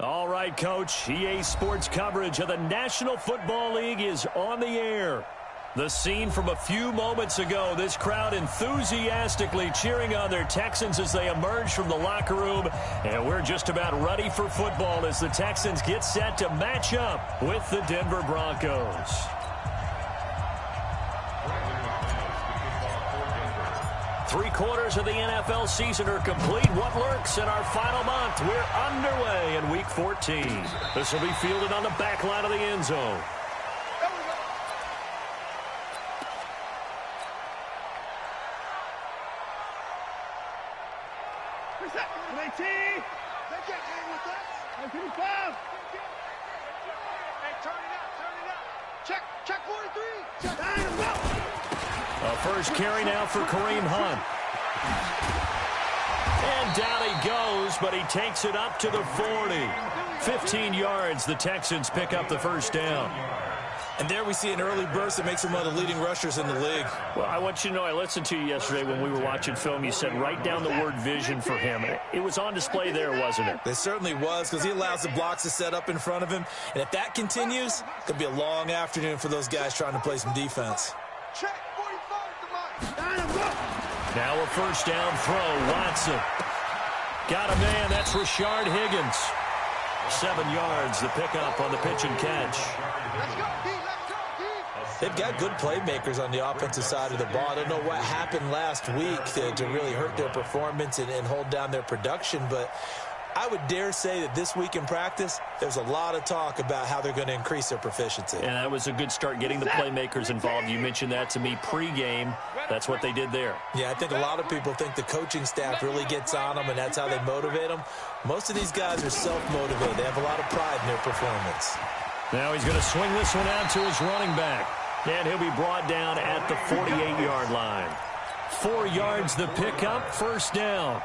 All right, Coach. EA Sports coverage of the National Football League is on the air. The scene from a few moments ago, this crowd enthusiastically cheering on their Texans as they emerge from the locker room. And we're just about ready for football as the Texans get set to match up with the Denver Broncos. Three-quarters of the NFL season are complete. What lurks in our final month? We're underway in Week 14. This will be fielded on the back line of the end zone. First carry now for Kareem Hunt. And down he goes, but he takes it up to the 40. 15 yards, the Texans pick up the first down. And there we see an early burst that makes him one of the leading rushers in the league. Well, I want you to know, I listened to you yesterday when we were watching film. You said write down the word vision for him. It was on display there, wasn't it? It certainly was, because he allows the blocks to set up in front of him. And if that continues, it could be a long afternoon for those guys trying to play some defense. Now a first down throw, Watson. Got a man, that's Rashard Higgins. 7 yards, the pickup on the pitch and catch. They've got good playmakers on the offensive side of the ball. I don't know what happened last week to really hurt their performance and hold down their production, but I would dare say that this week in practice, there's a lot of talk about how they're going to increase their proficiency. And that was a good start, getting the playmakers involved. You mentioned that to me pregame. That's what they did there. Yeah, I think a lot of people think the coaching staff really gets on them, and that's how they motivate them. Most of these guys are self-motivated. They have a lot of pride in their performance. Now he's going to swing this one out to his running back. And he'll be brought down at the 48-yard line. 4 yards the pickup, first down.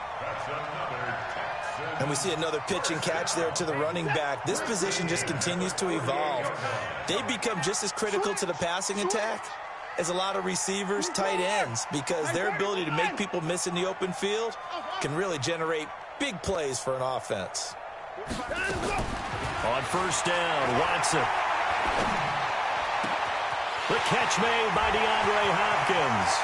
And we see another pitch and catch there to the running back. This position just continues to evolve. They become just as critical to the passing attack as a lot of receivers, tight ends, because their ability to make people miss in the open field can really generate big plays for an offense. On first down, Watson. The catch made by DeAndre Hopkins.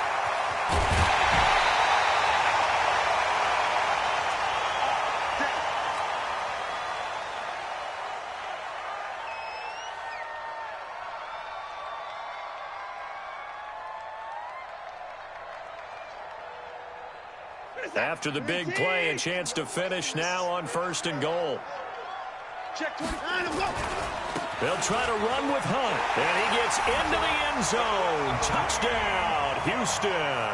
After the big play, a chance to finish now on first and goal. They'll try to run with Hunt, and he gets into the end zone. Touchdown, Houston.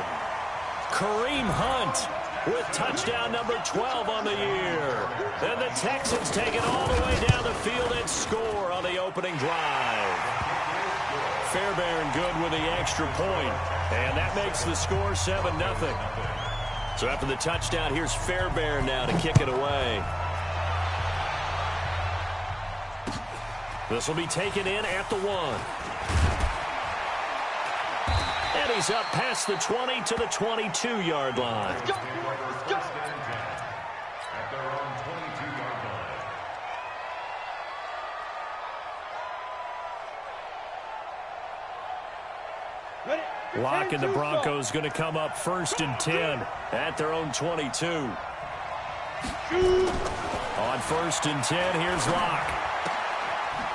Kareem Hunt with touchdown number 12 on the year. And the Texans take it all the way down the field and score on the opening drive. Fairbairn good with the extra point, and that makes the score 7-0. So after the touchdown, here's Fairbairn now to kick it away. This will be taken in at the 1. And he's up past the 20 to the 22-yard line. Let's go. Let's go. Locke and the Broncos going to come up first and 10 at their own 22. On first and 10, here's Locke.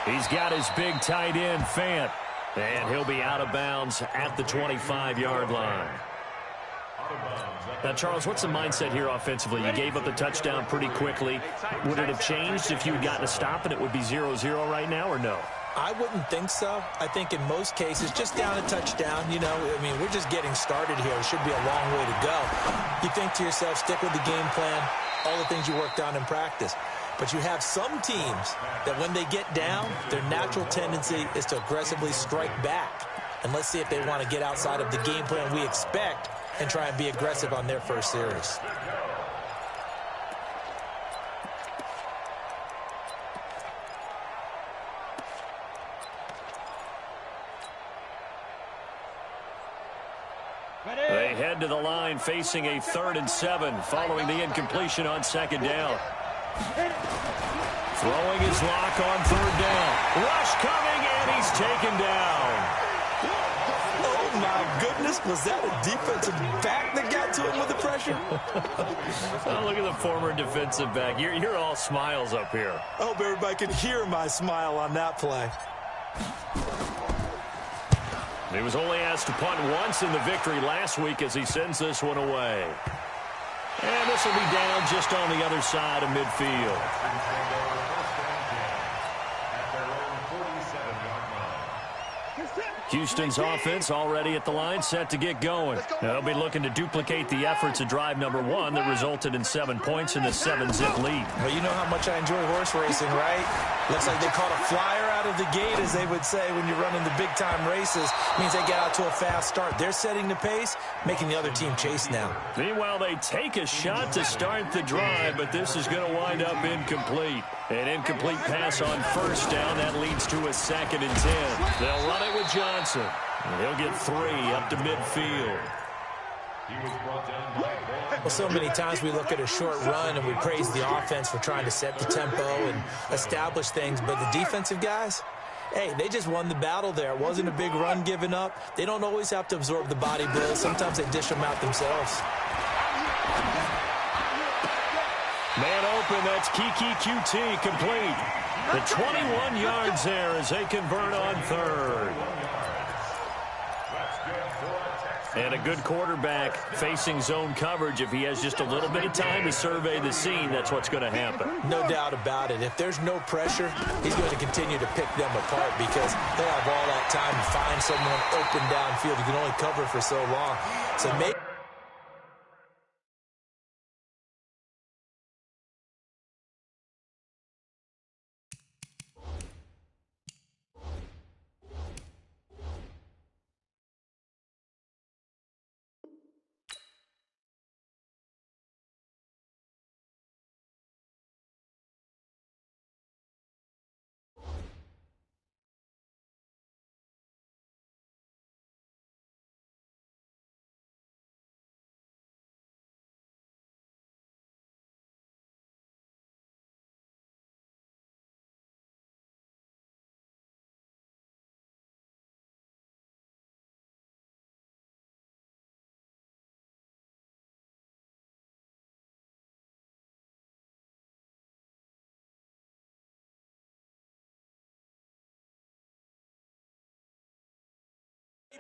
He's got his big tight end, Fant, and he'll be out of bounds at the 25-yard line. Now, Charles, what's the mindset here offensively? You gave up the touchdown pretty quickly. Would it have changed if you had gotten a stop and it would be 0-0 right now, or no? I wouldn't think so. I think in most cases, just down a touchdown, you know, I mean, we're just getting started here. It should be a long way to go. You think to yourself, stick with the game plan, all the things you worked on in practice. But you have some teams that when they get down, their natural tendency is to aggressively strike back. And let's see if they want to get outside of the game plan we expect and try and be aggressive on their first series. They head to the line facing a 3rd and 7 following the incompletion on second down. Throwing his lock on 3rd down. Rush coming, and he's taken down. Oh, my goodness. Was that a defensive back that got to him with the pressure? Oh, look at the former defensive back. You're all smiles up here. I hope everybody can hear my smile on that play. He was only asked to punt once in the victory last week as he sends this one away. And this will be down just on the other side of midfield. Houston's offense already at the line, set to get going. Now, they'll be looking to duplicate the efforts of drive number 1 that resulted in 7 points in the 7-zip lead. Well, you know how much I enjoy horse racing, right? Looks like they caught a flyer out of the gate, as they would say when you're running the big-time races. Means they get out to a fast start. They're setting the pace, making the other team chase now. Meanwhile, they take a shot to start the drive, but this is going to wind up incomplete. An incomplete pass on 1st down. That leads to a 2nd and 10. They'll run it with Johnson. He'll get 3 up to midfield. Well, so many times we look at a short run and we praise the offense for trying to set the tempo and establish things, but the defensive guys, hey, they just won the battle there. It wasn't a big run given up. They don't always have to absorb the body blows. Sometimes they dish them out themselves. Man open, that's Kiki QT complete. The 21 yards there as they convert on 3rd. And a good quarterback facing zone coverage. If he has just a little bit of time to survey the scene, that's what's going to happen. No doubt about it. If there's no pressure, he's going to continue to pick them apart because he'll have all that time to find someone open downfield. You can only cover for so long. So maybe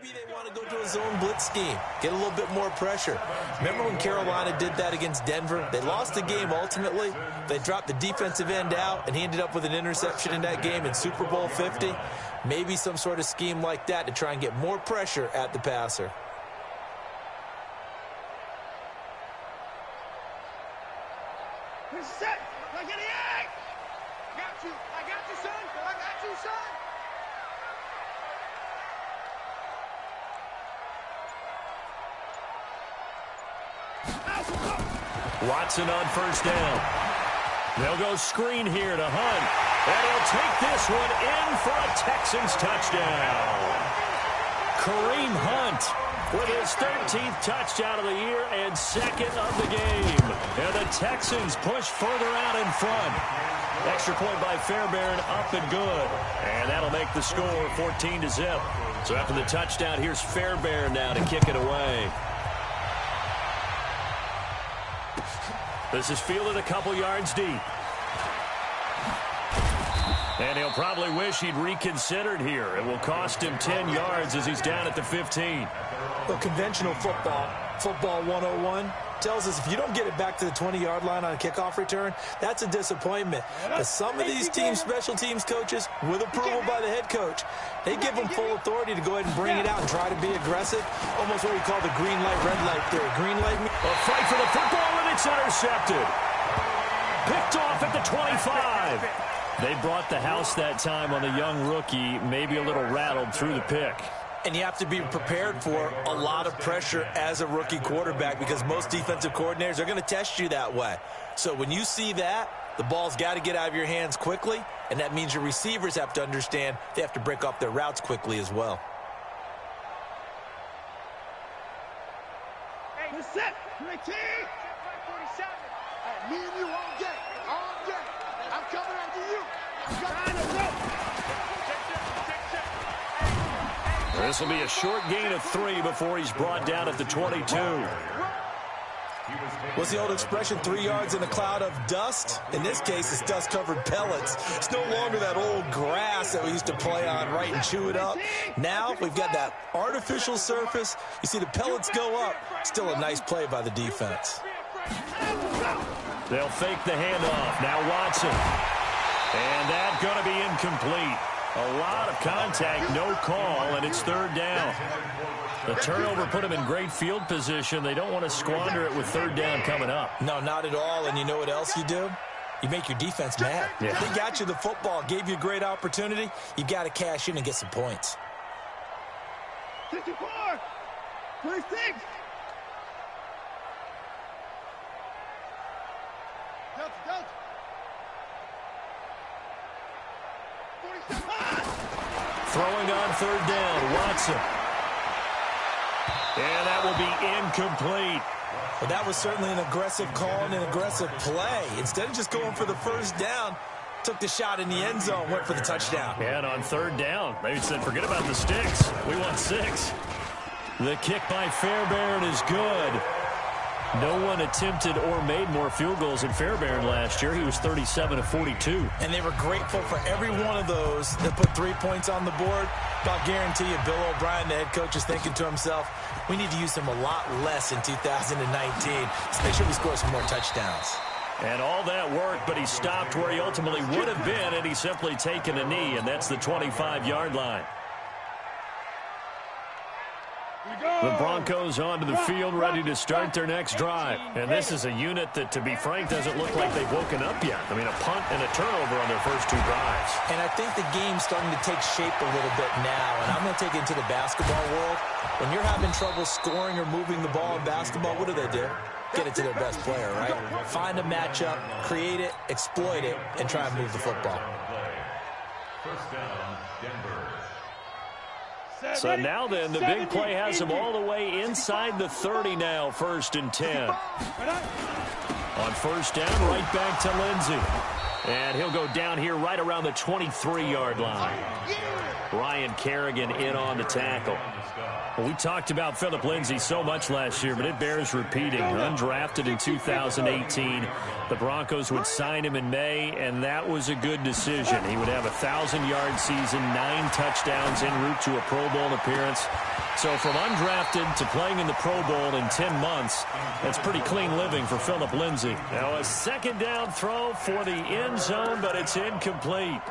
they want to go to a zone blitz scheme, get a little bit more pressure. Remember when Carolina did that against Denver? They lost the game ultimately. They dropped the defensive end out, and he ended up with an interception in that game in Super Bowl 50. Maybe some sort of scheme like that to try and get more pressure at the passer. Set. Look at the egg. Got you. I got you, son. I got you, son. Watson on 1st down. They'll go screen here to Hunt. And he'll take this one in for a Texans touchdown. Kareem Hunt with his 13th touchdown of the year and 2nd of the game. And the Texans push further out in front. Extra point by Fairbairn, up and good. And that'll make the score 14-0. So after the touchdown, here's Fairbairn now to kick it away. This is fielded a couple yards deep. And he'll probably wish he'd reconsidered here. It will cost him 10 yards as he's down at the 15. Well, conventional football 101, tells us if you don't get it back to the 20-yard line on a kickoff return, that's a disappointment. But some of these teams, special teams coaches, with approval by the head coach, they give them full authority to go ahead and bring it out and try to be aggressive. Almost what we call the green light, red light theory. Green light. A fight for the football, and it's intercepted. Picked off at the 25. They brought the house that time on the young rookie, maybe a little rattled through the pick. And you have to be prepared for a lot of pressure as a rookie quarterback because most defensive coordinators are going to test you that way. So when you see that, the ball's got to get out of your hands quickly, and that means your receivers have to understand they have to break off their routes quickly as well. Hey, you're set. Check 47. Me and you all day. All day. I'm coming after you. This will be a short gain of 3 before he's brought down at the 22. What's the old expression, 3 yards in a cloud of dust? In this case, it's dust-covered pellets. It's no longer that old grass that we used to play on, right, and chew it up. Now we've got that artificial surface. You see the pellets go up. Still a nice play by the defense. They'll fake the handoff. Now Watson. And that's going to be incomplete. A lot of contact, no call, and it's 3rd down. The turnover put them in great field position. They don't want to squander it with 3rd down coming up. No, not at all. And you know what else you do? You make your defense mad. Yeah. They got you the football, gave you a great opportunity. You got to cash in and get some points. 54, 26. Delta. 47. Throwing on 3rd down, Watson. And that will be incomplete. Well, that was certainly an aggressive call and an aggressive play. Instead of just going for the 1st down, took the shot in the end zone, went for the touchdown. And on 3rd down, they said, forget about the sticks. We want 6. The kick by Fairbairn is good. No one attempted or made more field goals than Fairbairn last year. He was 37 of 42. And they were grateful for every one of those that put 3 points on the board. I'll guarantee you, Bill O'Brien, the head coach, is thinking to himself, we need to use him a lot less in 2019. Let's make sure we score some more touchdowns. And all that worked, but he stopped where he ultimately would have been, and he's simply taken a knee, and that's the 25-yard line. The Broncos onto the field, ready to start their next drive. And this is a unit that, to be frank, doesn't look like they've woken up yet. I mean, a punt and a turnover on their first 2 drives. And I think the game's starting to take shape a little bit now. And I'm going to take it into the basketball world. When you're having trouble scoring or moving the ball in basketball, what do? Get it to their best player, right? Find a matchup, create it, exploit it, and try and move the football. First down, Denver. So now then, the big play has him all the way inside the 30 now, 1st and 10. On 1st down, right back to Lindsey. And he'll go down here right around the 23-yard line. Ryan Kerrigan in on the tackle. Well, we talked about Philip Lindsay so much last year, but it bears repeating. Undrafted in 2018. The Broncos would sign him in May, and that was a good decision. He would have a 1,000-yard season, 9 touchdowns en route to a Pro Bowl appearance. So from undrafted to playing in the Pro Bowl in 10 months, that's pretty clean living for Philip Lindsay. Now a 2nd down throw for the end zone, but it's incomplete.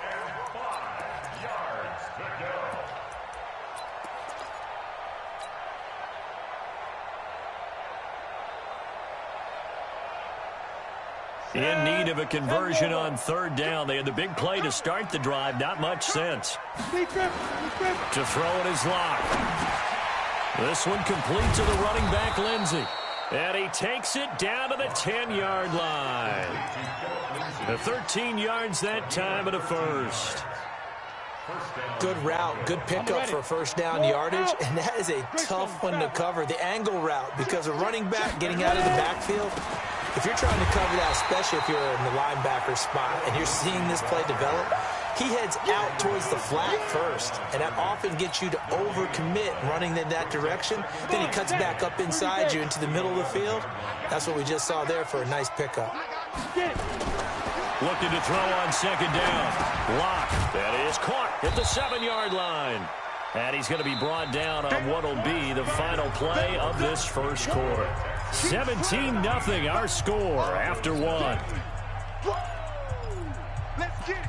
In need of a conversion on 3rd down. They had the big play to start the drive. Not much sense. To throw it is Locke. This one complete to the running back, Lindsey. And he takes it down to the 10-yard line. The 13 yards that time at a 1st. Good route, good pickup for 1st down yardage, and that is a tough one to cover. The angle route, because a running back getting out of the backfield, if you're trying to cover that, especially if you're in the linebacker spot and you're seeing this play develop, he heads out towards the flat first, and that often gets you to overcommit running in that direction. Then he cuts back up inside you into the middle of the field. That's what we just saw there for a nice pickup. Looking to throw on 2nd down. Locke. That is caught at the 7-yard line. And he's going to be brought down on what will be the final play of this 1st quarter. 17-0 our score after 1. Let's get it.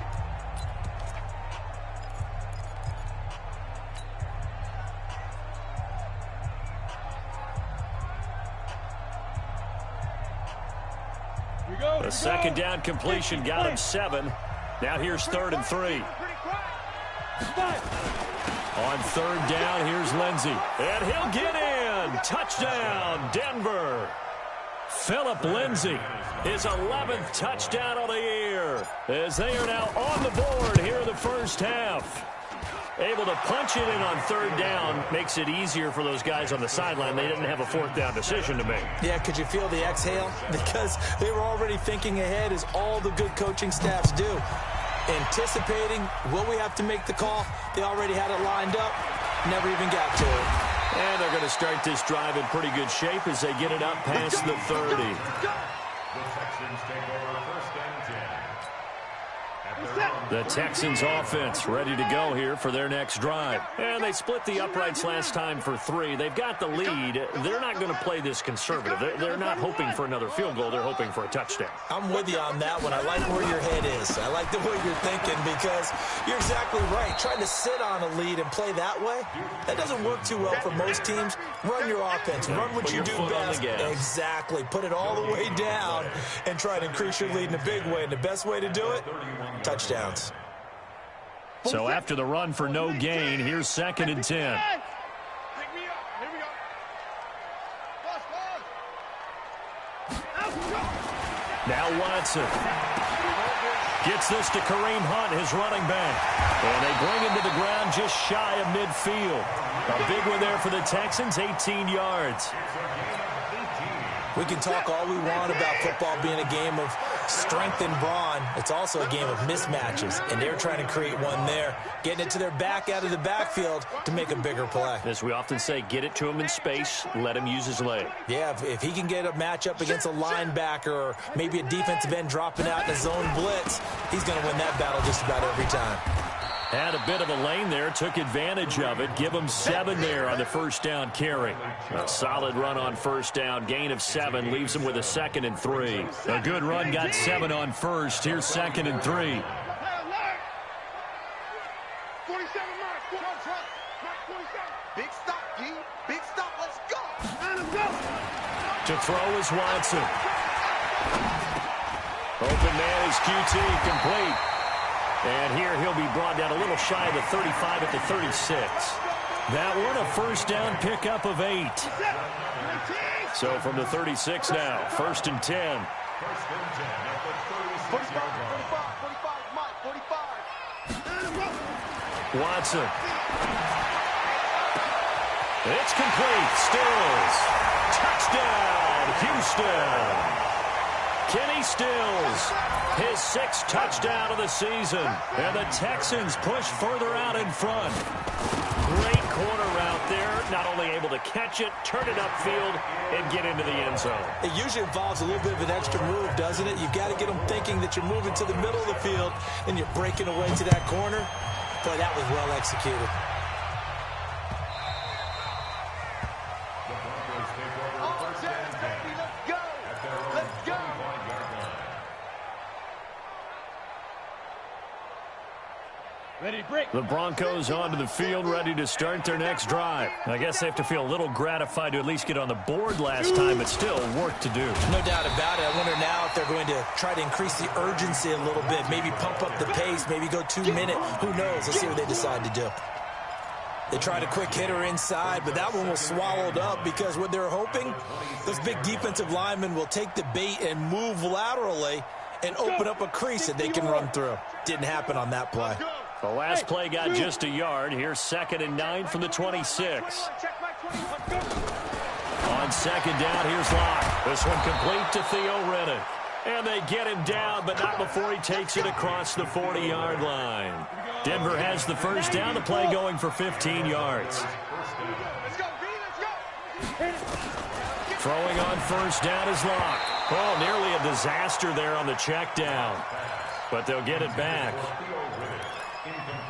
The 2nd down completion got him 7. Now here's 3rd and 3. On 3rd down, here's Lindsey. And he'll get in. Touchdown, Denver. Philip Lindsay, his 11th touchdown of the year, as they are now on the board here in the 1st half. Able to punch it in on 3rd down makes it easier for those guys on the sideline. They didn't have a 4th down decision to make. Yeah, could you feel the exhale? Because they were already thinking ahead, as all the good coaching staffs do. Anticipating, will we have to make the call? They already had it lined up. Never even got to it. And they're going to start this drive in pretty good shape as they get it up past the 30. The Texans take over first and 10. The Texans offense ready to go here for their next drive. And they split the uprights last time for 3. They've got the lead. They're not going to play this conservative. They're not hoping for another field goal. They're hoping for a touchdown. I'm with you on that one. I like where your head is. I like the way you're thinking because you're exactly right. Trying to sit on a lead and play that way, that doesn't work too well for most teams. Run your offense. Run what you do best. Exactly. Put it all the way down and try to increase your lead in a big way. And the best way to do it, touchdowns. So after the run for no gain, here's 2nd and 10. Pick me up. Here we go. Now Watson gets this to Kareem Hunt, his running back. And they bring him to the ground just shy of midfield. A big one there for the Texans, 18 yards. We can talk all we want about football being a game of strength and brawn. It's also a game of mismatches, and they're trying to create one there, getting it to their back out of the backfield to make a bigger play. As we often say, get it to him in space, let him use his leg. Yeah, if he can get a matchup against a linebacker or maybe a defensive end dropping out in a zone blitz, he's going to win that battle just about every time. Had a bit of a lane there, took advantage of it. Give him 7 there on the first down carry. A solid run on first down, gain of 7, leaves him with a 2nd and 3. A good run, got 7 on first. Here's 2nd and 3. 47 mark. Mark 47. Big stop, G. Big stop. Let's go. Let's go. To throw is Watson. Open man is QT, complete. And here he'll be brought down a little shy of the 35 at the 36. That one a first down pickup of 8. So from the 36 now, 1st and 10. 45, 45. Watson. It's complete. Stills. Touchdown, Houston. Kenny Stills, his 6th touchdown of the season. And the Texans push further out in front. Great corner route there. Not only able to catch it, turn it upfield, and get into the end zone. It usually involves a little bit of an extra move, doesn't it? You've got to get them thinking that you're moving to the middle of the field and you're breaking away to that corner. Boy, that was well executed. The Broncos onto the field, ready to start their next drive. I guess they have to feel a little gratified to at least get on the board last time, but still work to do. No doubt about it. I wonder now if they're going to try to increase the urgency a little bit, maybe pump up the pace, maybe go 2-minute. Who knows? Let's see what they decide to do. They tried a quick hitter inside, but that one was swallowed up because what they're hoping, those big defensive linemen will take the bait and move laterally and open up a crease that they can run through. Didn't happen on that play. The last play got just a yard. Here's 2nd and 9 from the 26. On 2nd down, here's Locke. This one complete to Theo Rennan. And they get him down, but not before he takes it across the 40-yard line. Denver has the first down. The play going for 15 yards. Throwing on first down is Locke. Oh, nearly a disaster there on the check down. But they'll get it back.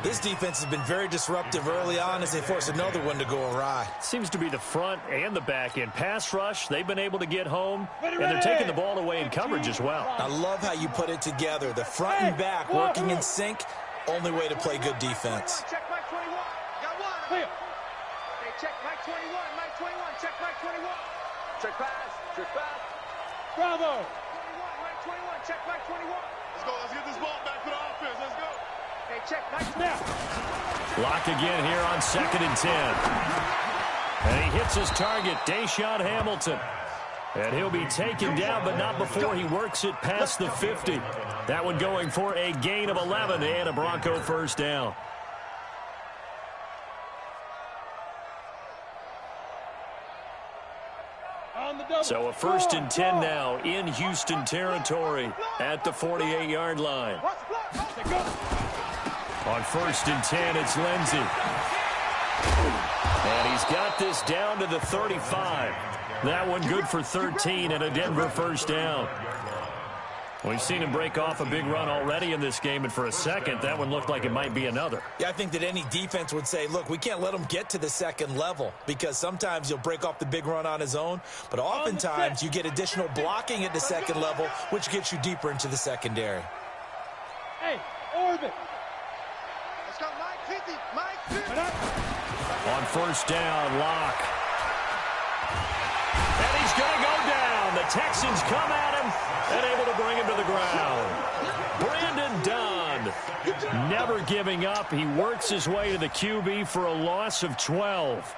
This defense has been very disruptive early on as they force another one to go awry. Seems to be the front and the back end. Pass rush, they've been able to get home, and they're taking the ball away in coverage as well. I love how you put it together. The front and back working in sync, only way to play good defense. Check Mike 21. Got one. Hey, check Mike 21. Mike 21. Check Mike 21. Check pass. Check pass. Bravo. 21. Mike 21. Check Mike 21. Let's go. Let's get this ball back to the offense. Let's go. Hey, check Mike. Now. Lock again here on 2nd and 10. And he hits his target, Deshaun Hamilton. And he'll be taken down, but not before he works it past the 50. That one going for a gain of 11 and a Bronco first down. So a 1st and 10 now in Houston territory at the 48-yard line. On 1st and 10, it's Lindsey. And he's got this down to the 35. That one good for 13 and a Denver first down. We've seen him break off a big run already in this game, and for a second, that one looked like it might be another. Yeah, I think that any defense would say, look, we can't let him get to the second level, because sometimes he'll break off the big run on his own, but oftentimes you get additional blocking at the second level, which gets you deeper into the secondary. Hey, orbit. Let's go, Mike 50. Mike 50. On first down, Locke. And he's going to go down. The Texans come at him and able to bring him to the ground. Brandon Dunn, never giving up. He works his way to the QB for a loss of 12.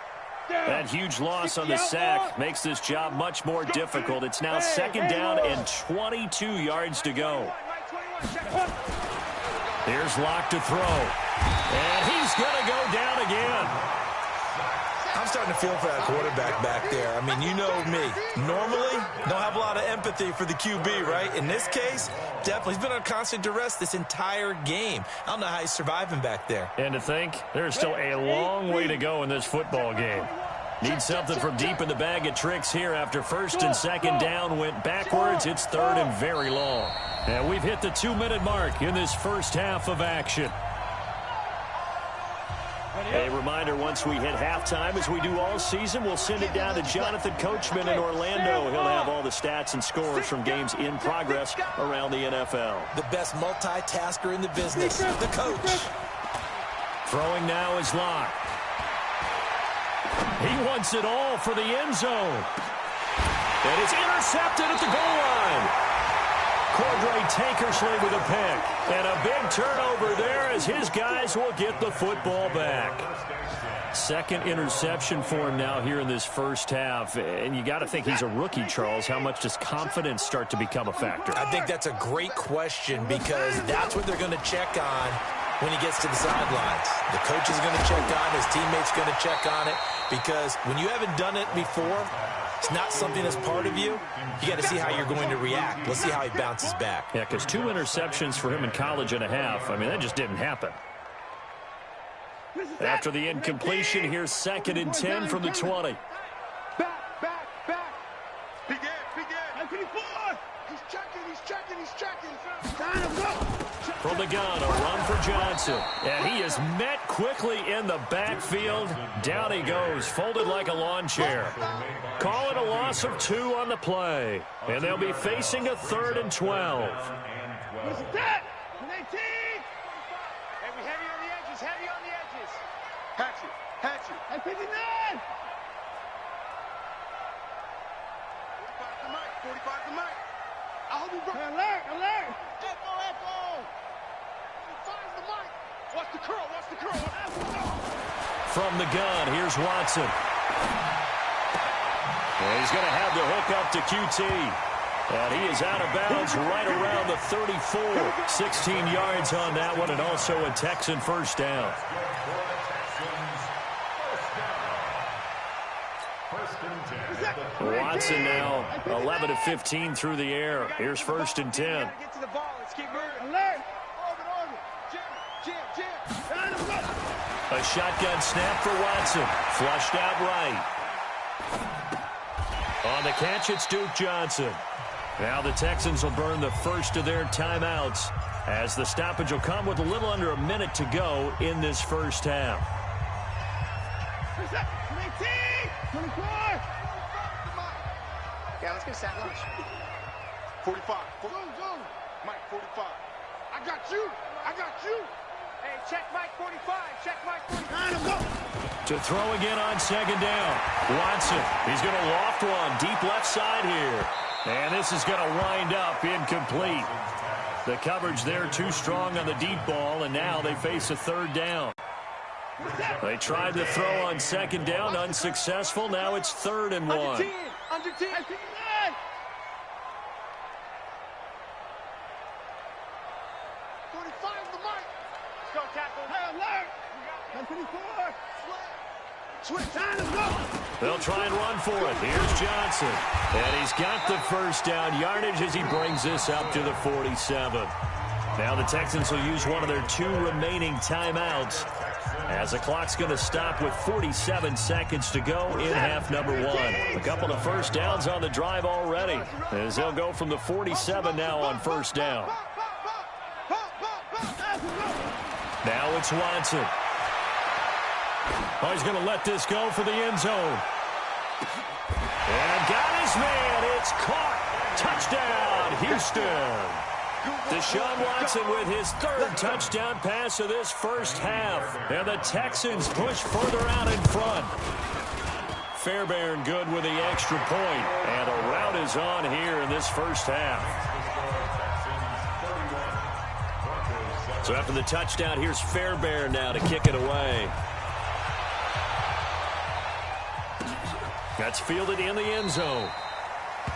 That huge loss on the sack makes this job much more difficult. It's now second down and 22 yards to go. Here's Locke to throw. And he's going to go down again. I'm starting to feel for that quarterback back there. I mean, you know me. Normally, don't have a lot of empathy for the QB, right? In this case, definitely. He's been on constant duress this entire game. I don't know how he's surviving back there. And to think, there's still a long way to go in this football game. Need something from deep in the bag of tricks here after first and second down went backwards. It's third and very long. And we've hit the 2-minute mark in this first half of action. A reminder, once we hit halftime, as we do all season, we'll send it down to Jonathan Coachman in Orlando. He'll have all the stats and scores from games in progress around the NFL. The best multitasker in the business, the coach. Throwing now is Locke. He wants it all for the end zone. And it's intercepted at the goal line. Cordray Tankersley with a pick. And a big turnover there as his guys will get the football back. Second interception for him now here in this first half. And you got to think he's a rookie, Charles. How much does confidence start to become a factor? I think that's a great question, because that's what they're going to check on when he gets to the sidelines. The coach is going to check on it. His teammates going to check on it, because when you haven't done it before, it's not something that's part of you. You got to see how you're going to react. Let's see how he bounces back. Yeah, because 2 interceptions for him in college and a half. I mean, that just didn't happen. After the incompletion, here's second and 10 from the 20. Back. Begin. 24. He's checking. Time to go. From the gun, a run for Johnson. And he is met quickly in the backfield. Down he goes, folded like a lawn chair. Call it a loss of 2 on the play. And they'll be facing a 3rd and 12. What's that? 19. Heavy on the edges. Hatch it. At 59. 45 to Mike. I hope you brought alert. Echo. 45 to Mike. Watch the curl. From the gun, here's Watson. And he's going to have the hook up to QT. And he is out of bounds right around the 34. 16 yards on that one, and also a Texan first down. Watson now 11 of 15 through the air. Here's first and 10. Get to the ball. Let's keep moving. Alert. Orbit. Jam. A shotgun snap for Watson. Flushed out right. On the catch, it's Duke Johnson. Now the Texans will burn the first of their timeouts, as the stoppage will come with a little under a minute to go in this first half. 19. 24. Yeah, let's get sack lunch. 45. Go. Mike, 45. I got you. Hey, check Mike 45. To throw again on second down. Watson, he's going to loft one deep left side here. And this is going to wind up incomplete. The coverage there too strong on the deep ball, and now they face a 3rd down. They tried to throw on second down, unsuccessful. Now it's 3rd and 1. Under 10. 45 to Mike. Go tackle. Hey, alert. 24. Switch. Time to go. They'll try and run for it. Here's Johnson. And he's got the first down yardage as he brings this up to the 47. Now the Texans will use one of their 2 remaining timeouts As the clock's going to stop with 47 seconds to go in half number one. A couple of first downs on the drive already, as they'll go from the 47 now on first down. Now it's Watson. Oh, he's going to let this go for the end zone. And got his man. It's caught. Touchdown, Houston. Deshaun Watson with his third touchdown pass of this first half. And the Texans push further out in front. Fairbairn good with the extra point. And a rout is on here in this first half. So after the touchdown, here's Fairbairn now to kick it away. That's fielded in the end zone.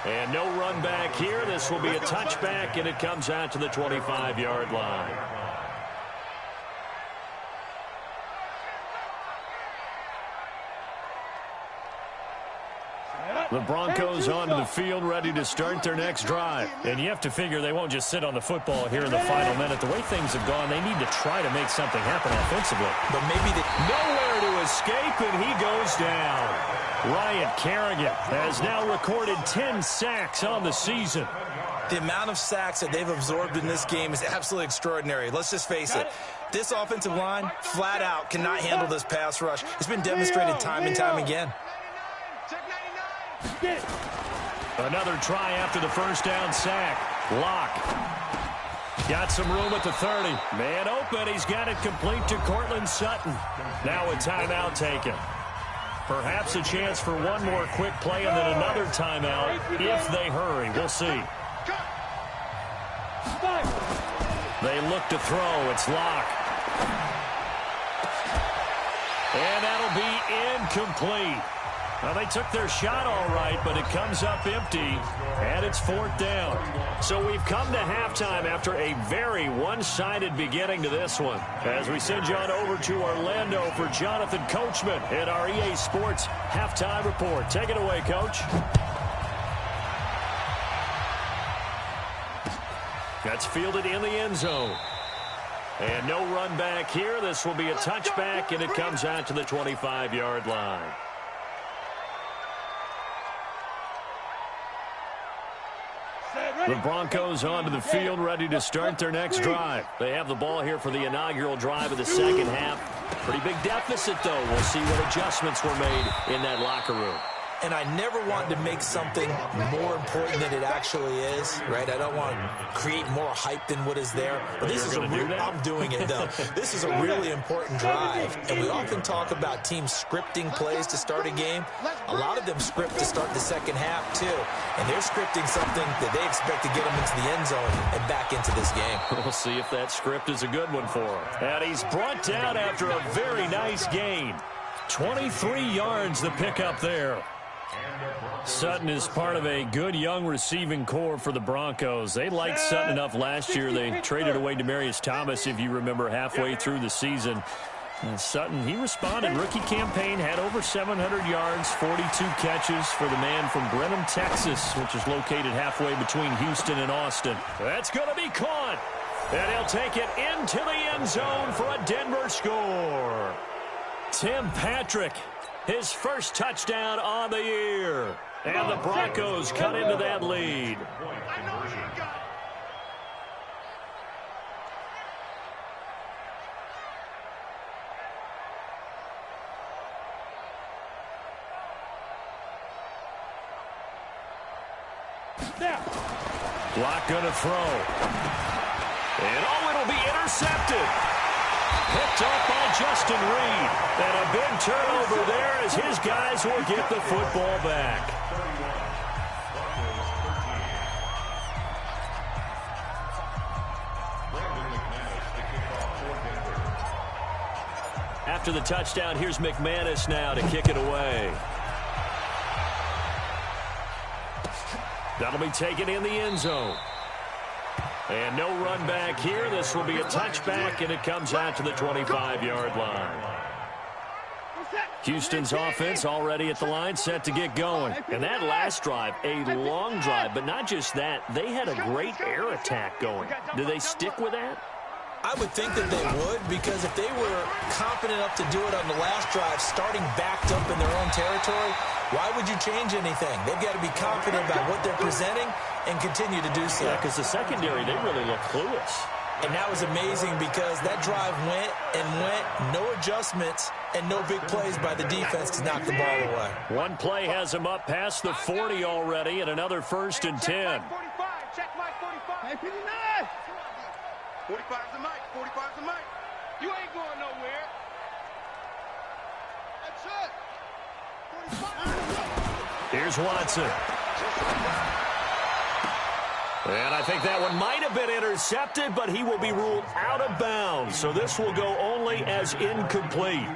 And no run back here. This will be a touchback, and it comes out to the 25-yard line. The Broncos onto the field, ready to start their next drive. And you have to figure they won't just sit on the football here in the final minute. The way things have gone, they need to try to make something happen offensively. But maybe nowhere to escape, and he goes down. Ryan Kerrigan has now recorded 10 sacks on the season. The amount of sacks that they've absorbed in this game is absolutely extraordinary. Let's just face it. This offensive line, flat out, cannot handle this pass rush. It's been demonstrated time and time again. Another try after the first down sack. Lock. Got some room at the 30. Man open. He's got it complete to Cortland Sutton. Now a timeout taken. Perhaps a chance for one more quick play and then another timeout if they hurry. We'll see. They look to throw. It's Lock. And that'll be incomplete. Well, they took their shot all right, but it comes up empty, and it's fourth down. So we've come to halftime after a very one-sided beginning to this one. As we send you on over to Orlando for Jonathan Coachman in our EA Sports Halftime Report. Take it away, Coach. That's fielded in the end zone. And no run back here. This will be a touchback, and it comes out to the 25-yard line. The Broncos onto the field, ready to start their next drive. They have the ball here for the inaugural drive of the second half. Pretty big deficit, though. We'll see what adjustments were made in that locker room. And I never want to make something more important than it actually is, right? I don't want to create more hype than what is there. But this is I'm doing it, though. This is a really important drive. And we often talk about teams scripting plays to start a game. A lot of them script to start the second half, too. And they're scripting something that they expect to get them into the end zone and back into this game. We'll see if that script is a good one for him. And he's brought down after a very nice gain. 23 yards the pickup there. Sutton is part of a good young receiving core for the Broncos. They liked Sutton enough last year. They traded away Demaryius Thomas, if you remember, halfway through the season. And Sutton, he responded. Rookie campaign, had over 700 yards, 42 catches for the man from Brenham, Texas, which is located halfway between Houston and Austin. That's going to be caught. And he'll take it into the end zone for a Denver score. Tim Patrick, his first touchdown on the year. And the Broncos cut into that lead. Lock gonna throw. And it'll be intercepted. Picked up by Justin Reed. And a big turnover there as his guys will get the football back. After the touchdown, here's McManus now to kick it away. That'll be taken in the end zone. And no run back here. This will be a touchback, and it comes out to the 25-yard line. Houston's offense already at the line, set to get going. And that last drive, a long drive, but not just that. They had a great air attack going. Do they stick with that? I would think that they would, because if they were confident enough to do it on the last drive, starting backed up in their own territory, why would you change anything? They've got to be confident about what they're presenting and continue to do so. Yeah, because the secondary, they really look clueless. And that was amazing because that drive went and went, no adjustments, and no big plays by the defense to knock the ball away. One play has him up past the 40 already, and another 1st and 10. Check my 45. Hey, 59. 45's the mic. 45's the mic. You ain't going nowhere. That's it. 45. Here's Watson. And I think that one might have been intercepted, but he will be ruled out of bounds. So this will go only as incomplete.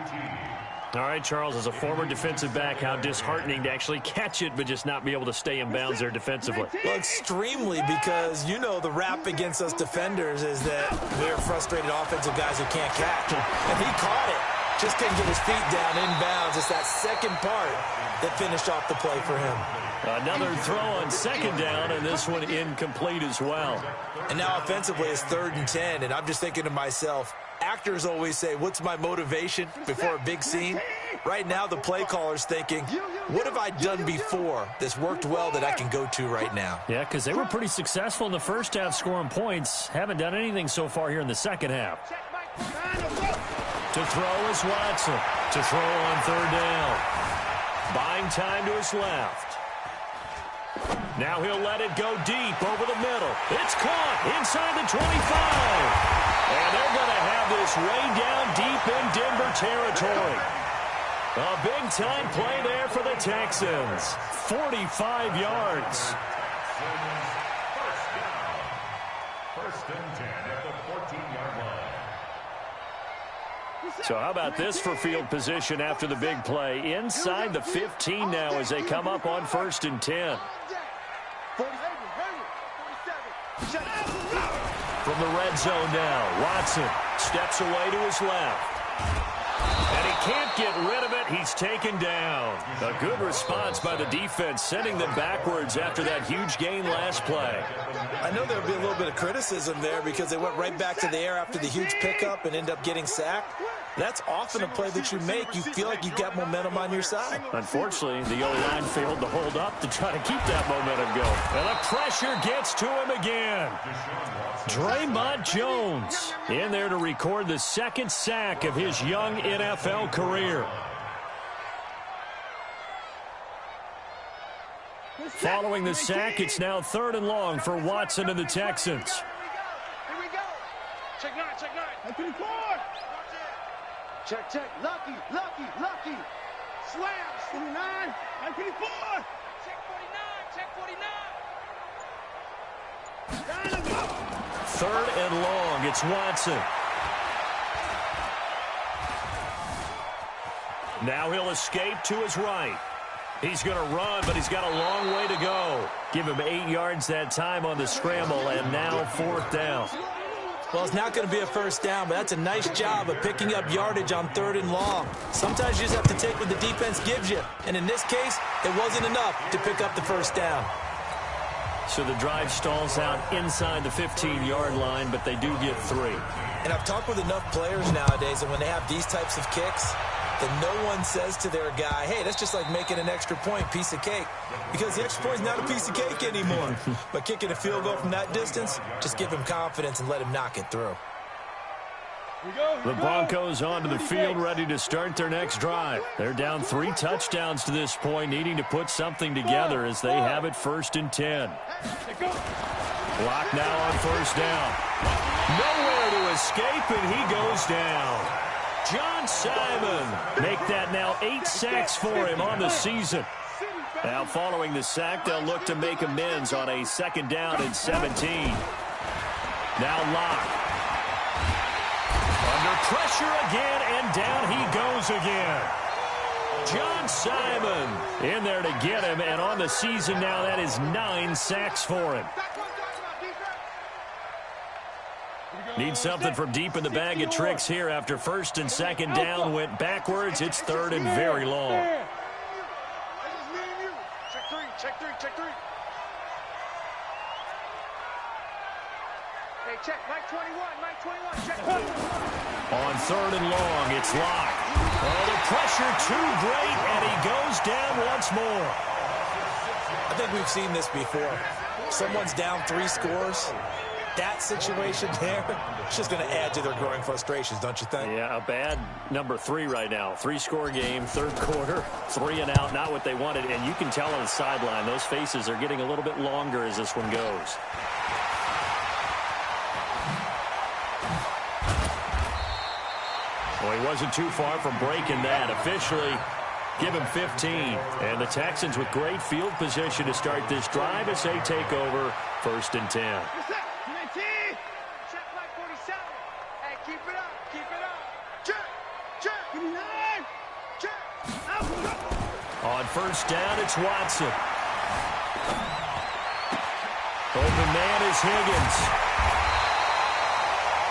All right, Charles, as a former defensive back, how disheartening to actually catch it but just not be able to stay in bounds there defensively. Well, extremely, because you know the rap against us defenders is that we're frustrated offensive guys who can't catch. And he caught it. Just couldn't get his feet down in bounds. It's that second part that finished off the play for him. Another throw on 2nd down, and this one incomplete as well. And now offensively it's 3rd and 10, and I'm just thinking to myself, actors always say, what's my motivation before a big scene? Right now the play caller's thinking, what have I done before that's worked well that I can go to right now? Yeah, because they were pretty successful in the first half scoring points. Haven't done anything so far here in the second half. To throw is Watson. To throw on 3rd down. Buying time to his left. Now he'll let it go deep over the middle. It's caught inside the 25. And they're going to have this way down deep in Denver territory. A big-time play there for the Texans. 45 yards. First and 10 at the 14-yard line. So how about this for field position after the big play? Inside the 15 now as they come up on 1st and 10. From the red zone now, Watson steps away to his left. And he can't get rid of it. He's taken down. A good response by the defense, sending them backwards after that huge gain last play. I know there'll be a little bit of criticism there because they went right back to the air after the huge pickup and end up getting sacked. That's often a play that you make. You feel like you've got momentum on your side. Unfortunately, the O-line failed to hold up to try to keep that momentum going. And the pressure gets to him again. Draymond Jones in there to record the 2nd sack of his young NFL career. Following the sack, it's now 3rd and long for Watson and the Texans. Here we go. Check 9, check 9. 24. Check, check. Lucky, lucky, lucky. Slams. 29. 24. Check 49, check 49. 3rd and long. It's Watson. Now he'll escape to his right. He's going to run, but he's got a long way to go. Give him 8 yards that time on the scramble, and now 4th down. Well, it's not going to be a first down, but that's a nice job of picking up yardage on 3rd and long. Sometimes you just have to take what the defense gives you. And in this case, it wasn't enough to pick up the first down. So the drive stalls out inside the 15-yard line, but they do get 3. And I've talked with enough players nowadays, and when they have these types of kicks, that no one says to their guy, hey, that's just like making an extra point, piece of cake. Because the extra point is not a piece of cake anymore. But kicking a field goal from that distance, just give him confidence and let him knock it through. The Broncos onto the field, ready to start their next drive. They're down 3 touchdowns to this point, needing to put something together as they have it 1st and 10. Clock now on 1st down. Nowhere to escape, and he goes down. John Simon make that now 8 sacks for him on the season. Now following the sack, they'll look to make amends on a 2nd down and 17. Now Locke. Under pressure again, and down he goes again. John Simon in there to get him, and on the season now that is 9 sacks for him. Need something from deep in the bag of tricks here after 1st and 2nd down went backwards. It's 3rd and very long. Check 3, check 3, check 3. Hey, check. Mike 21, Mike 21, check. On third and long, it's locked. Oh, the pressure too great, and he goes down once more. I think we've seen this before. Someone's down 3 scores. That situation there, it's just going to add to their growing frustrations, don't you think? Yeah, a bad number 3 right now. 3-score game, third quarter, 3 and out, not what they wanted. And you can tell on the sideline, those faces are getting a little bit longer as this one goes. Well, he wasn't too far from breaking that. Officially, give him 15. And the Texans with great field position to start this drive as they take over 1st and 10. Check Mike 47. Hey, keep it up, keep it up. Check, check. Check. On 1st down, it's Watson. Open man is Higgins.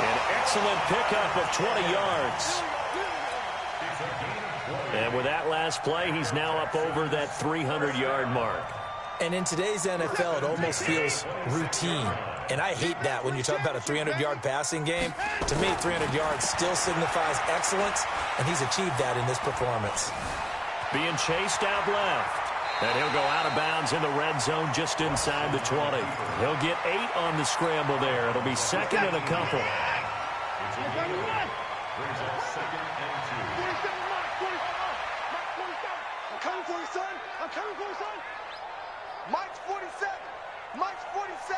An excellent pickup of 20 yards. And with that last play, he's now up over that 300-yard mark. And in today's NFL, it almost feels routine. And I hate that when you talk about a 300-yard passing game. To me, 300 yards still signifies excellence, and he's achieved that in this performance. Being chased out left. And he'll go out of bounds in the red zone just inside the 20. He'll get 8 on the scramble there. It'll be 2nd and a couple. Brings up 2nd and 2. 47, Mike 47. I'm coming for you, son. I'm coming for you, son. Mike's 47. Mike's 47.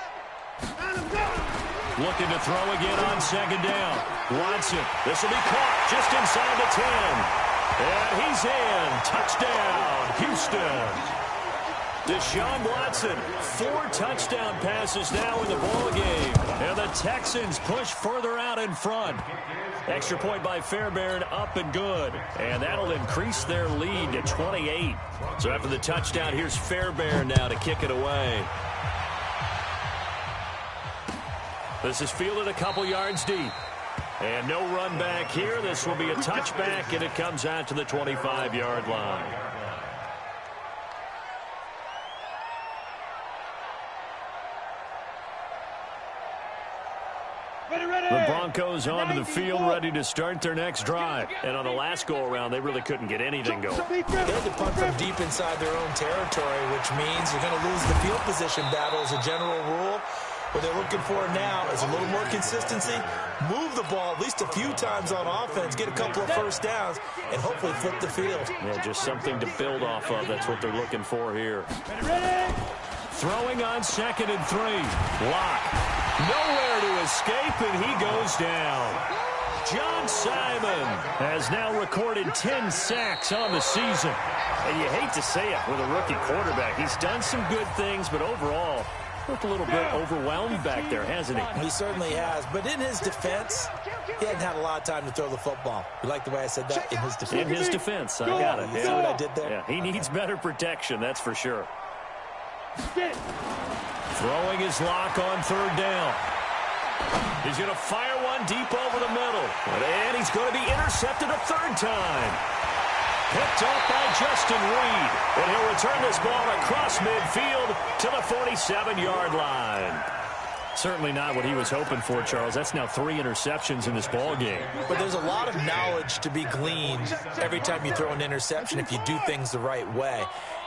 Looking to throw again on 2nd down. Watson. This will be caught just inside the 10. And he's in. Touchdown, Houston. Deshaun Watson, 4 touchdown passes now in the ballgame. And the Texans push further out in front. Extra point by Fairbairn, up and good. And that'll increase their lead to 28. So after the touchdown, here's Fairbairn now to kick it away. This is fielded a couple yards deep. And no run back here. This will be a touchback, and it comes out to the 25-yard line. The Broncos onto the field, ready to start their next drive. And on the last go-around, they really couldn't get anything going. They had to punt from deep inside their own territory, which means you're going to lose the field position battle as a general rule. What they're looking for now is a little more consistency, move the ball at least a few times on offense, get a couple of first downs, and hopefully flip the field. Yeah, just something to build off of. That's what they're looking for here. Throwing on 2nd and 3. Lock. Nowhere to escape, and he goes down. John Simon has now recorded 10 sacks on the season. And you hate to say it with a rookie quarterback. He's done some good things, but overall, looked a little bit overwhelmed back there, hasn't he? He certainly has. But in his defense, he hadn't had a lot of time to throw the football. You like the way I said that? In his defense. In his defense, I got it. You see what I did there? Yeah, he needs better protection, that's for sure. Throwing his lock on 3rd down. He's going to fire one deep over the middle. And he's going to be intercepted a 3rd time. Picked up by Justin Reed. And he'll return this ball across midfield to the 47-yard line. Certainly not what he was hoping for, Charles. That's now 3 interceptions in this ball game. But there's a lot of knowledge to be gleaned every time you throw an interception if you do things the right way.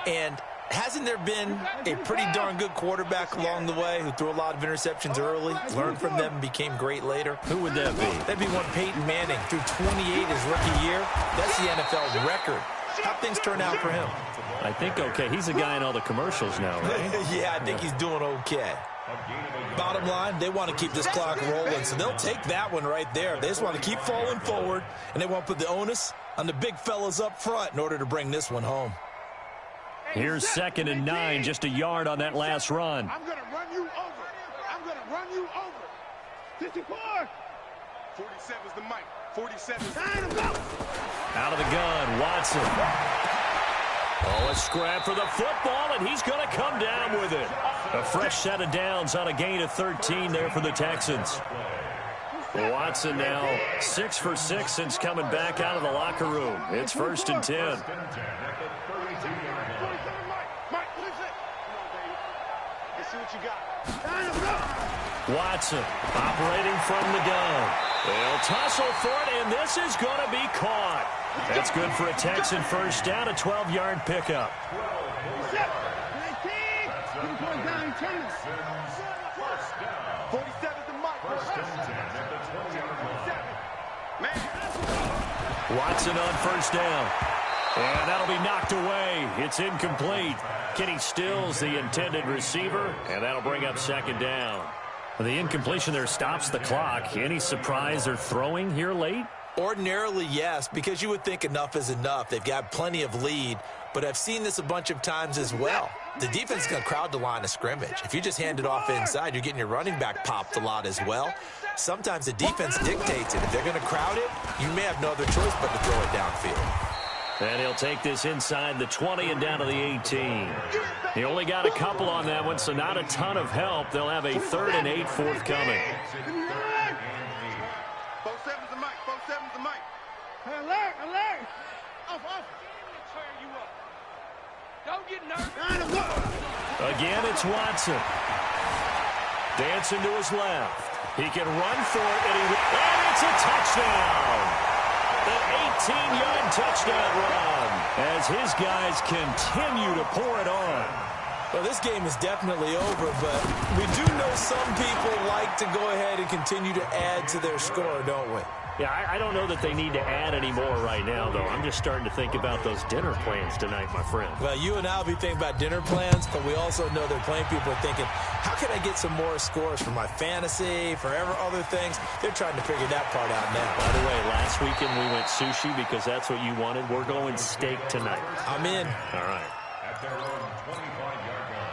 And hasn't there been a pretty darn good quarterback along the way who threw a lot of interceptions early, learned from them, and became great later? Who would that be? That'd be one Peyton Manning, threw 28 his rookie year. That's the NFL record. How'd things turn out for him? I think okay. He's a guy in all the commercials now, right? Yeah, I think he's doing okay. Bottom line, they want to keep this clock rolling, so they'll take that one right there. They just want to keep falling forward, and they want to put the onus on the big fellas up front in order to bring this one home. Here's 2nd and 9, just a yard on that last run. I'm going to run you over. I'm going to run you over. 54. 47's the mic. 47's out of the gun, Watson. Oh, a scrap for the football, and he's going to come down with it. A fresh set of downs on a gain of 13 there for the Texans. Watson now 6 for 6 since coming back out of the locker room. It's 1st and 10. Mike, listen. Come on, baby. Let's see what you got. Watson operating from the gun. They'll tussle for it, and this is going to be caught. That's good for a Texan first down, a 12-yard pickup. 47's the mic. Watson on first down. And that'll be knocked away. It's incomplete. Kenny Stills, the intended receiver, and that'll bring up second down. The incompletion there stops the clock. Any surprise they're throwing here late? Ordinarily, yes, because you would think enough is enough. They've got plenty of lead, but I've seen this a bunch of times as well. The defense is going to crowd the line of scrimmage. If you just hand it off inside, you're getting your running back popped a lot as well. Sometimes the defense dictates it. If they're going to crowd it, you may have no other choice but to throw it downfield. And he'll take this inside the 20 and down to the 18. He only got a couple on that one, so not a ton of help. They'll have a 3rd and 8 forthcoming. 47's the mic. 47's the mic. Alert, alert. Off. Tear you up. Don't get nervous. Again, it's Watson. Dancing to his left. He can run for it, and it's a touchdown. An 18-yard touchdown run as his guys continue to pour it on. Well, this game is definitely over, but we do know some people like to go ahead and continue to add to their score, don't we? Yeah, I don't know that they need to add any more right now, though. I'm just starting to think about those dinner plans tonight, my friend. Well, you and I will be thinking about dinner plans, but we also know that playing people are thinking, how can I get some more scores for my fantasy, for other things? They're trying to figure that part out now. By the way, last weekend we went sushi because that's what you wanted. We're going steak tonight. I'm in. All right. At their own 25-yard line.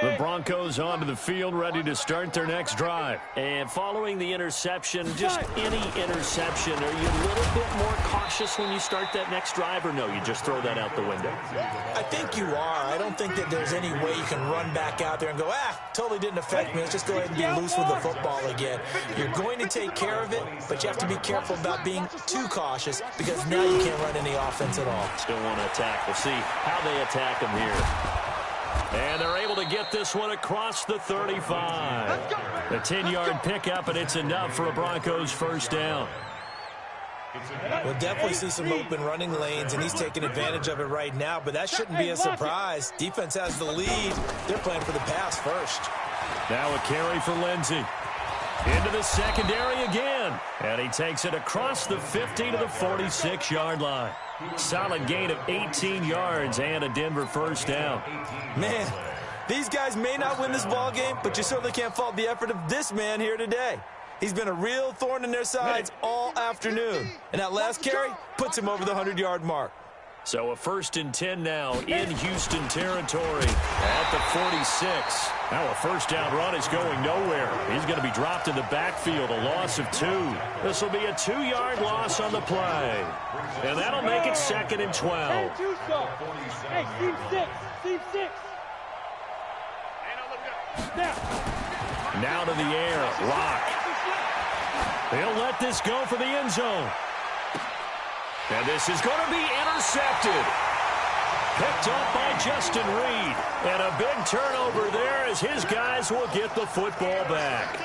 The Broncos onto the field, ready to start their next drive. And following the interception, just any interception, are you a little bit more cautious when you start that next drive, or no, you just throw that out the window? I think you are. I don't think that there's any way you can run back out there and go, totally didn't affect me. Let's just go ahead and be loose with the football again. You're going to take care of it, but you have to be careful about being too cautious because now you can't run any offense at all. Still want to attack. We'll see how they attack them here. And they're able to get this one across the 35. A 10-yard pickup, and it's enough for a Broncos first down. We'll definitely see some open running lanes, and he's taking advantage of it right now, but that shouldn't be a surprise. Defense has the lead. They're playing for the pass first. Now a carry for Lindsey. Into the secondary again. And he takes it across the 50 to the 46-yard line. Solid gain of 18 yards and a Denver first down. Man, these guys may not win this ball game, but you certainly can't fault the effort of this man here today. He's been a real thorn in their sides all afternoon. And that last carry puts him over the 100-yard mark. So a 1st and 10 now in Houston territory at the 46. Now a first down run is going nowhere. He's going to be dropped in the backfield, a loss of 2. This will be a 2-yard loss on the play. And that'll make it 2nd and 12. Hey, team 6. Team 6. Now to the air. Rock. They'll let this go for the end zone. And this is going to be intercepted. Picked up by Justin Reed. And a big turnover there as his guys will get the football back.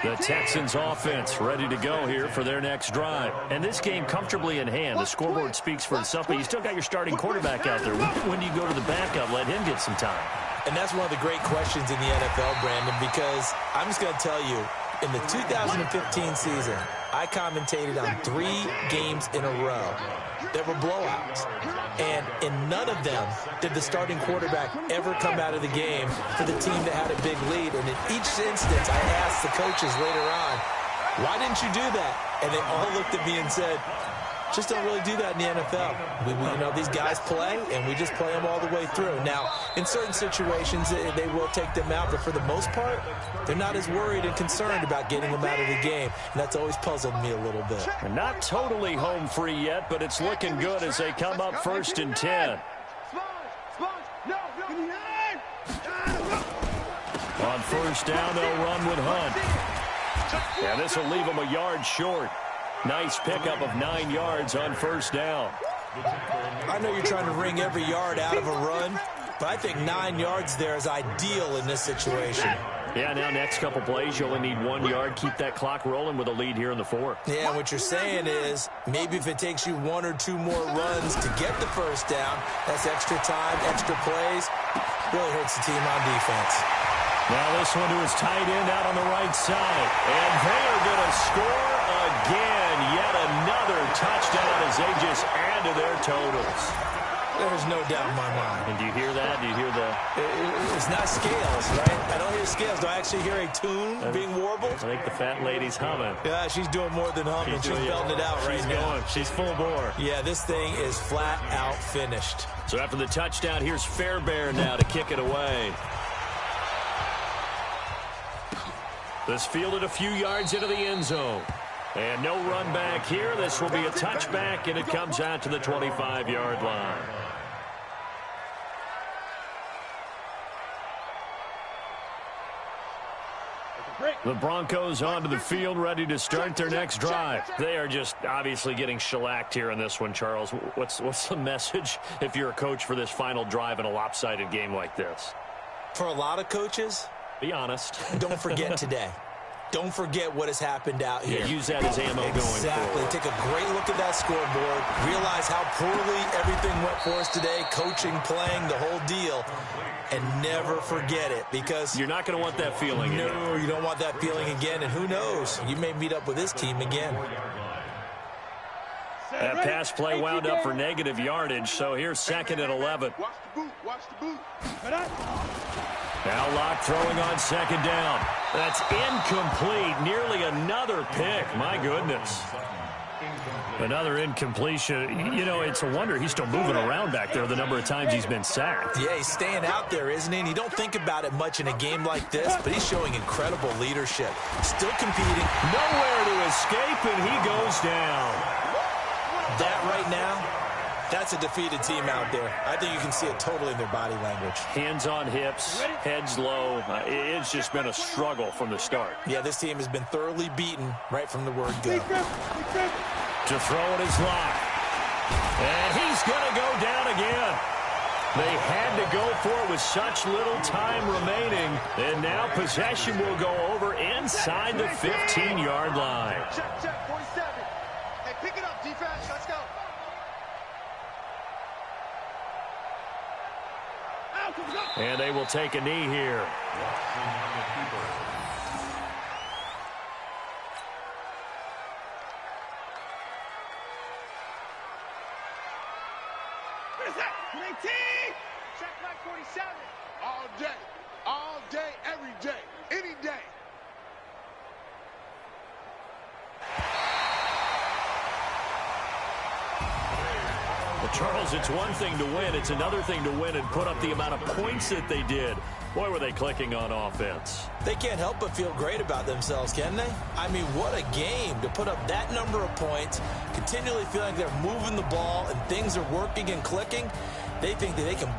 The Texans offense ready to go here for their next drive. And this game comfortably in hand. The scoreboard speaks for itself, but you still got your starting quarterback out there. When do you go to the backup, let him get some time? And that's one of the great questions in the NFL, Brandon, because I'm just going to tell you, in the 2015 season, I commentated on 3 games in a row that were blowouts. And in none of them did the starting quarterback ever come out of the game for the team that had a big lead. And in each instance, I asked the coaches later on, why didn't you do that? And they all looked at me and said, just don't really do that in the NFL. You know, these guys play, and we just play them all the way through. Now, in certain situations, they will take them out, but for the most part, they're not as worried and concerned about getting them out of the game, and that's always puzzled me a little bit. Not totally home free yet, but it's looking good as they come up 1st and 10. On first down, they'll run with Hunt. And this will leave them a yard short. Nice pickup of 9 yards on first down. I know you're trying to wring every yard out of a run, but I think 9 yards there is ideal in this situation. Yeah, now next couple plays, you only need 1 yard. Keep that clock rolling with a lead here in the fourth. Yeah, what you're saying is maybe if it takes you 1 or 2 more runs to get the first down, that's extra time, extra plays. Really hurts the team on defense. Now this one to his tight end out on the right side. And they are going to score again. Yet another touchdown as they just add to their totals. There's no doubt in my mind. And do you hear that? Do you hear the... It's not scales, right? I don't hear scales. Do I actually hear a tune being warbled? I think the fat lady's humming. Yeah, she's doing more than humming. She's belting it out right now. She's full bore. Yeah, this thing is flat out finished. So after the touchdown, here's Fairbairn now to kick it away. This fielded a few yards into the end zone. And no run back here. This will be a touchback, and it comes out to the 25-yard line. The Broncos onto the field, ready to start their next drive. They are just obviously getting shellacked here in this one, Charles. What's the message if you're a coach for this final drive in a lopsided game like this? For a lot of coaches, be honest. Don't forget today. Don't forget what has happened out here. Yeah, use that as ammo going forward. Exactly. Take a great look at that scoreboard. Realize how poorly everything went for us today. Coaching, playing, the whole deal. And never forget it, because you're not going to want that feeling again. No, you don't want that feeling again. And who knows? You may meet up with this team again. That pass play wound up for negative yardage, so here's 2nd and 11. Watch the boot. Watch the boot. Now Locke throwing on 2nd down. That's incomplete. Nearly another pick. My goodness. Another incompletion. You know, it's a wonder he's still moving around back there the number of times he's been sacked. Yeah, he's staying out there, isn't he? And you don't think about it much in a game like this, but he's showing incredible leadership. Still competing. Nowhere to escape, and he goes down. That right now, that's a defeated team out there. I think you can see it totally in their body language. Hands on hips, heads low. It's just been a struggle from the start. Yeah, this team has been thoroughly beaten right from the word go. To throw it is Locke. And he's going to go down again. They had to go for it with such little time remaining. And now possession will go over inside the 15-yard line. Check, 47. Hey, pick it up, defense. Let's go. And they will take a knee here. Check back 47. All day, every day, any day. Well, Charles, it's one thing to win. It's another thing to win and put up the amount of points that they did. Boy, were they clicking on offense. They can't help but feel great about themselves, can they? I mean, what a game to put up that number of points, continually feeling like they're moving the ball and things are working and clicking. They think that they can